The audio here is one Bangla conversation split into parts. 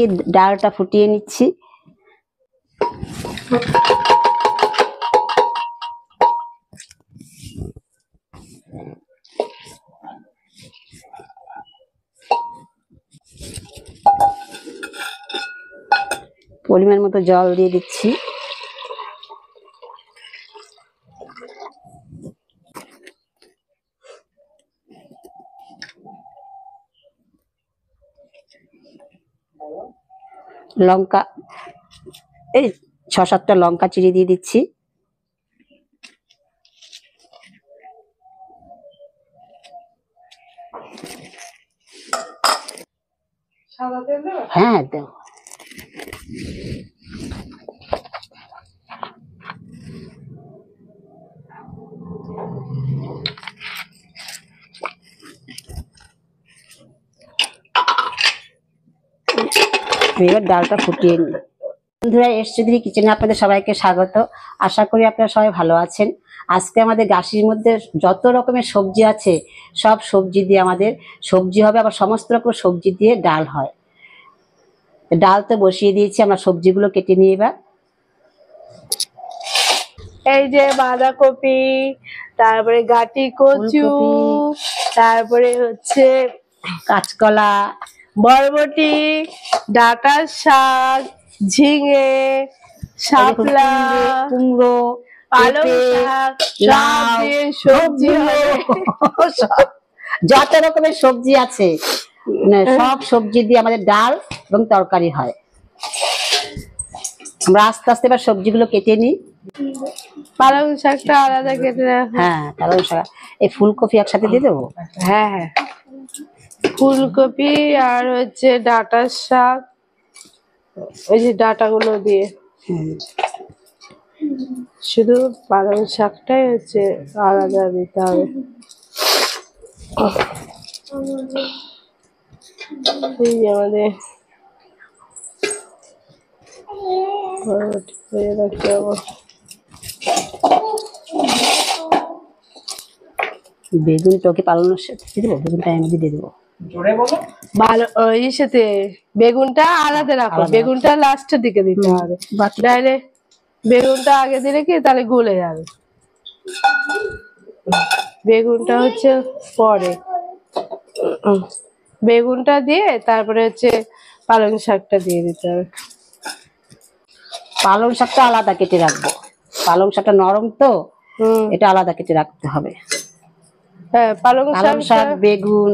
এদিকে ডালটা ফুটিয়ে নিচ্ছি। পরিমাণ মতো জল দিয়ে দিচ্ছি। লঙ্কা, এই ৬-৭টা লঙ্কা চিড়ে দিয়ে দিচ্ছি। হ্যাঁ দেব। এবার ডালটা ফুটিয়ে নিই। বন্ধুরা, এসচৌধুরী কিচেনে আপনাদের সবাইকে স্বাগত। আশা করি আপনারা সবাই ভালো আছেন। আজকে আমাদের গাছির মধ্যে যত রকমের সবজি আছে সব সবজি দিয়ে আমাদের সবজি হবে, আবার সমস্ত রকম সবজি দিয়ে ডাল হয়। ডাল তো বসিয়ে দিয়েছি, আমরা সবজিগুলো কেটে নিই এবার। এই যে বাঁধাকপি, তারপরে গাটি কচু, তারপরে হচ্ছে কাঁচকলা, বরবটি, ডাঁটার শাক, ঝিঙে, শাপলা, কুমড়ো, পালং শাক, লাউ দিয়ে সবজি হবে। যত রকমের সবজি আছে সব সবজি দিয়ে আমাদের ডাল এবং তরকারি হয়। আমরা আস্তে আস্তে এবার সবজিগুলো কেটে নিই। পালং শাকটা আলাদা কেটে রাখো। হ্যাঁ, পালং শাক, এই ফুলকপি একসাথে দিয়ে দেবো। হ্যাঁ হ্যাঁ, ফুলকপি আর হচ্ছে ডাঁটার শাক, ওই যে ডাঁটাগুলো দিয়ে। শুধু পালং শাকটাই হচ্ছে আলাদা দিতে হবে। এই যে আমাদের রাখতে হবে। বেগুনটা ওকে পালানোর সাথে দিয়ে দেবো, বেগুনটা আমি দিয়ে দেবো। ভালো, ওই সাথে বেগুনটা আলাদা রাখো, বেগুনটা লাস্টের দিকে দিতে হবে। নাহলে বেগুনটা আগে দিলে কি তাহলে গলে যাবে, বেগুনটা হচ্ছে পরে। বেগুনটা দিয়ে তারপরে হচ্ছে পালং শাকটা দিয়ে দিতে হবে। পালং শাকটা আলাদা কেটে রাখবো, পালং শাকটা নরম তো, এটা আলাদা কেটে রাখতে হবে। হ্যাঁ, পালং শাক, বেগুন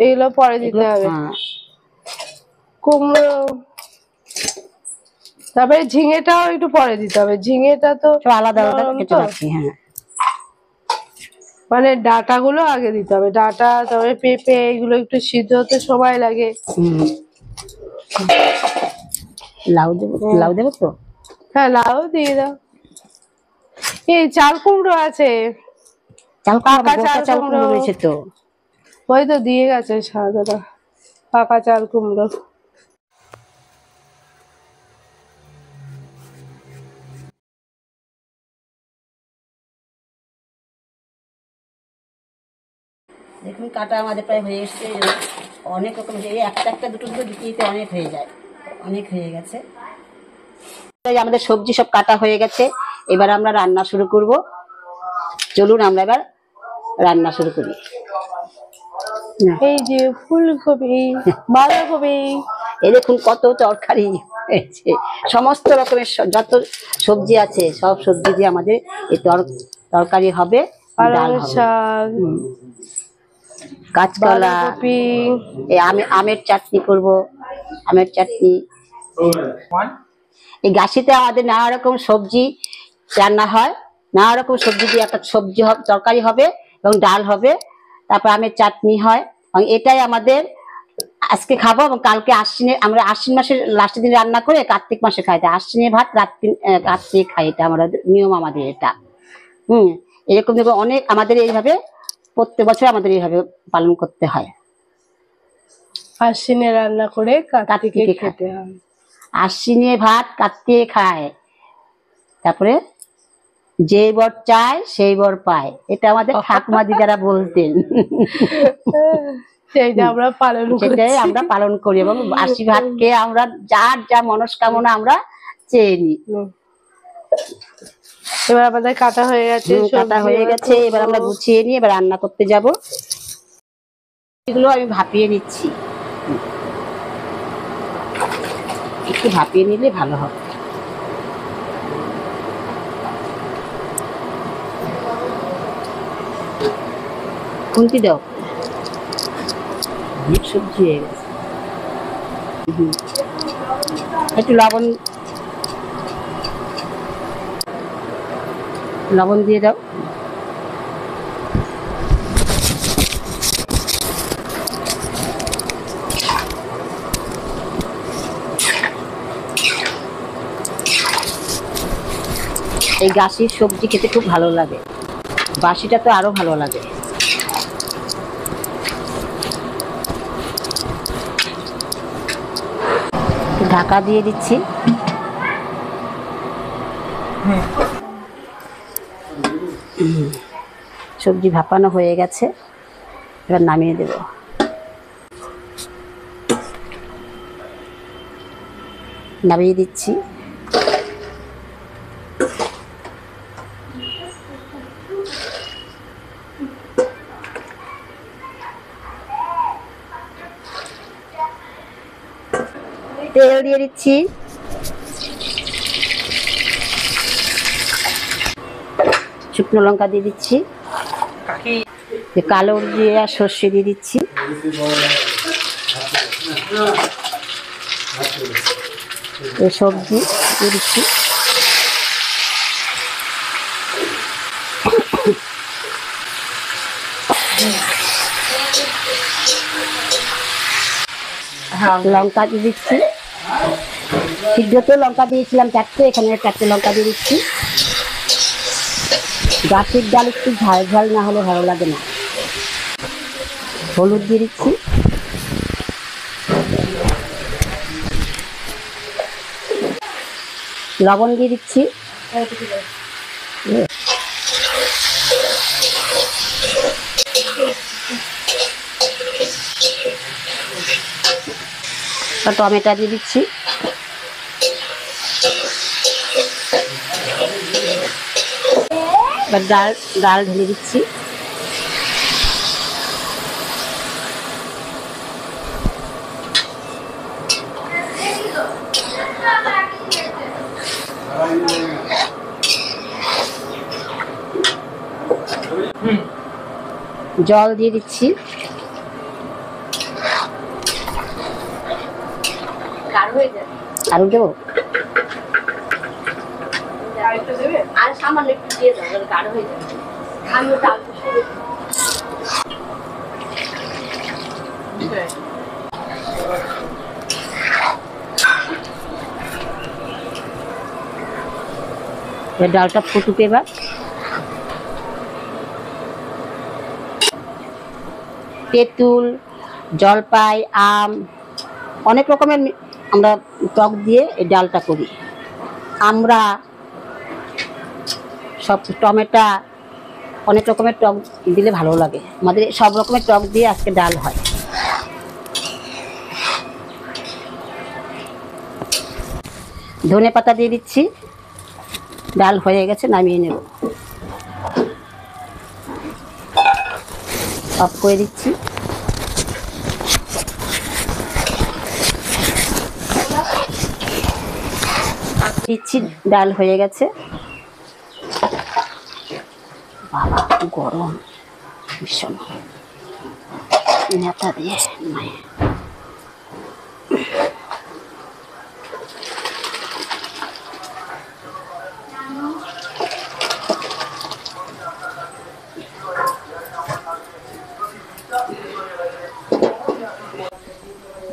এগুলো পরে দিতে হবে। কুমড়ো, তারপরে ঝিঙেটাও একটু পরে দিতে হবে। ঝিঙেটা তো আলাদা আলাদা কেটে রাখছি। হ্যাঁ, মানে ডাঁটা গুলো আগে দিতে হবে। ডাঁটা, তারপরে পেঁপে, এগুলো একটু সিদ্ধ হতে সময় লাগে। লাউ দেবো, লাউ দেবো তো? হ্যাঁ, লাউ দিয়ে দাও। এই চাল কুমড়ো আছে, পাকা চাল কুমড়ো রয়েছে তো, ওই তো দিয়ে গেছে সাদাটা, পাকা চাল কুমড়ো। দেখুন কাটা আমাদের প্রায় হয়ে এসছে। অনেক রকম, একটা একটা দুটো দুটো দিতে দিতে অনেক হয়ে যায়, অনেক হয়ে গেছে। আমাদের সবজি সব কাটা হয়ে গেছে, এবার আমরা রান্না শুরু করব। চলুন আমরা এবার রান্না শুরু করি। এই যে ফুলকপি, বাঁধাকপি, এই দেখুন কত তরকারি হয়েছে, সমস্ত রকমের যত সবজি আছে সব সবজি দিয়ে আমাদের এই তরকারি হবে। পালং শাক, কাঁচকলা, আমের চাটনি করব, আমের চাটনি। এই গাছিতে আমাদের নানা রকম সবজি রান্না হয়, নানা রকম সবজি দিয়ে একটা সবজি তরকারি হবে এবং ডাল হবে, তারপর আমের চাটনি হয়। এবং এটাই আমাদের আজকে খাবো এবং কালকে আমরা আশ্বিন মাসের লাস্টের দিন রান্না করে কার্তিক মাসে খাই। আশ্বিনের ভাত রাত্রে খাই, এটা আমাদের নিয়ম, আমাদের এটা। এরকম দেখবো অনেক আমাদের এইভাবে প্রত্যেক বছর আমাদের এইভাবে পালন করতে হয়। আশ্বিনে রান্না করে কার্তিকে খেতে হয়। আশ্বিনে ভাত কার্তিকে খায়, তারপরে যে বর চায় সেই বর পায়, এটা আমাদের ঠাকুমা দিদারা বলতেন। সেইটা আমরা পালন সেটাই করছি। আমরা পালন করি এবং বাসি ভাতকে আমরা যার যা মনস্কামনা আমরা চেয়ে নিই। এবার আমাদের কাটা হয়ে গেছে, কাটা হয়ে গেছে, এবার আমরা গুছিয়ে নিয়ে এবার রান্না করতে যাব। এগুলো আমি ভাপিয়ে নিচ্ছি, একটু ভাপিয়ে নিলে ভালো হবে। খুন্তি দাও, সবজি হয়ে গেছে। একটু লবণ দিয়ে দাও। এই গাছের সবজি খেতে খুব ভালো লাগে, বাসিটা তো আরো ভালো লাগে। ঢাকা দিয়ে দিচ্ছি। সবজি ভাপানো হয়ে গেছে, এবার নামিয়ে দেব। নামিয়ে দিচ্ছি। তেল দিয়ে দিচ্ছি। শুকনো লঙ্কা দিয়ে দিচ্ছি, কালো জিরে আর সর্ষে দিয়ে দিচ্ছি। এই সবজি দিয়ে দিচ্ছি। লঙ্কা দিয়ে দিচ্ছি। সিদ্ধতে লঙ্কা দিয়েছিলাম 4টে, এখানে 4টে লঙ্কা দিয়ে দিচ্ছি। গাছের ডাল একটু ঝাল ঝাল না হলে ভালো লাগে না। হলুদ দিয়ে দিচ্ছি। লবণ দিয়ে দিচ্ছি। টমেটো দিয়ে দিচ্ছি। এবার ডাল ঢেলে দিচ্ছি। জল দিয়ে দিচ্ছি। আরো দেবো, আর সামান্য একটু দিয়ে দাও, গাঢ় হয়ে যাবে। আমিও ডাল ডালটা ফুটুক। এবার তেঁতুল, জলপাই, আম, অনেক রকমের আমরা টক দিয়ে এই ডালটা করি। আমরা সব টমেটো, অনেক রকমের টক দিলে ভালো লাগে। আমাদের সব রকমের টক দিয়ে আজকে ডাল হয়। ধনে পাতা দিয়ে দিচ্ছি। ডাল হয়ে গেছে, নামিয়ে নেব। অফ করে দিচ্ছি। দিচ্ছি, ডাল হয়ে গেছে। বাবা গরম ভীষণ, নেতা দিয়ে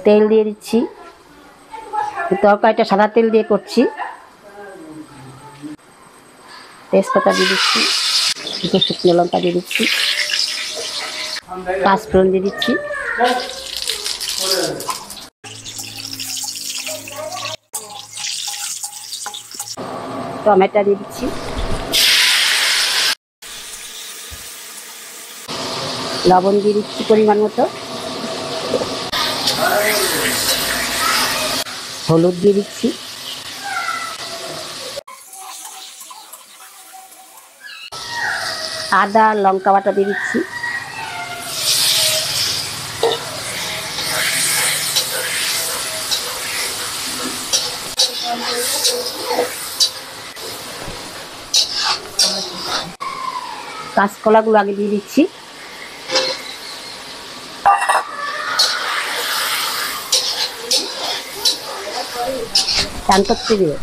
তেল দিয়ে দিচ্ছি। তরকারিটা সাদা তেল দিয়ে করছি। তেজপাতা দিয়ে দিচ্ছি, দুটো শুকনো লঙ্কা দিয়ে দিচ্ছি, পাঁচফোড়ন দিয়ে দিচ্ছি, টমেটো দিয়ে দিচ্ছি, লবণ দিয়ে দিচ্ছি পরিমাণ মতো, হলুদ দিয়ে দিচ্ছি, আদা লঙ্কা বাটা দিয়ে দিচ্ছি, কাঁচকলাগুলো আগে দিয়ে দিচ্ছি, দিয়ে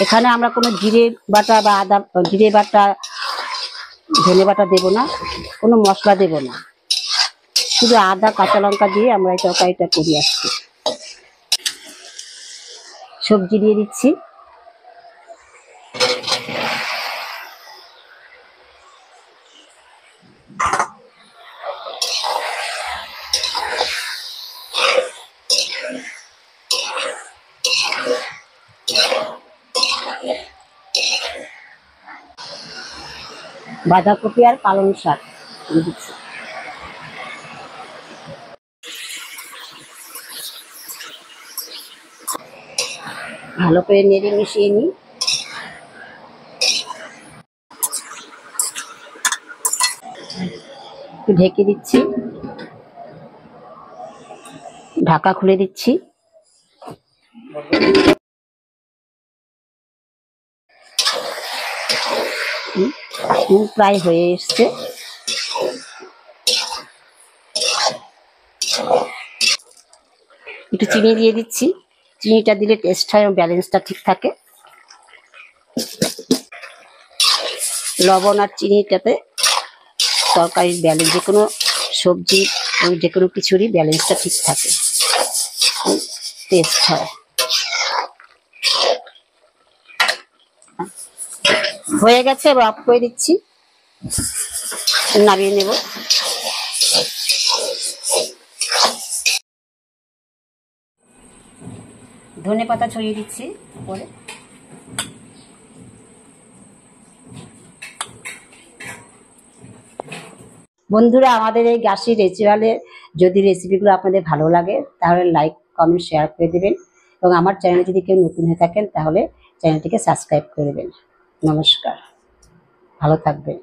এখানে আমরা কোনো জিরে বাটা বা আদা জিরে বাটা ধনে বাটা দেবো না, কোনো মশলা দেব না, শুধু আদা কাঁচা লঙ্কা দিয়ে আমরা এই তরকারিটা করি আজকে। সবজি দিয়ে দিচ্ছি, বাঁধাকপি আর পালং শাক দিয়ে দিচ্ছি, ভালো করে নেড়ে মিশিয়ে নিই। একটু ঢেকে দিচ্ছি, ঢাকা খুলে দিচ্ছি, প্রায় হয়ে এসছে। একটু চিনি দিয়ে দিচ্ছি, চিনিটা দিলে টেস্ট হয় এবং ব্যালেন্সটা ঠিক থাকে। লবণ আর চিনিটাতে তরকারির ব্যালেন্স, যে কোনো সবজি এবং যে কোনো কিছুরই ব্যালেন্সটা ঠিক থাকে, টেস্ট হয়। হয়ে গেছে, এবার অফ করে দিচ্ছি, নামিয়ে নেব। ধনেপাতা ছড়িয়ে দিচ্ছি উপরে। বন্ধুরা, আমাদের এই গাছি রেচুয়ালে যদি রেসিপিগুলো আপনাদের ভালো লাগে তাহলে লাইক কমেন্ট শেয়ার করে দেবেন, এবং আমার চ্যানেলে যদি কেউ নতুন হয়ে থাকেন তাহলে চ্যানেলটিকে সাবস্ক্রাইব করে দেবেন। নমস্কার, ভালো থাকবেন।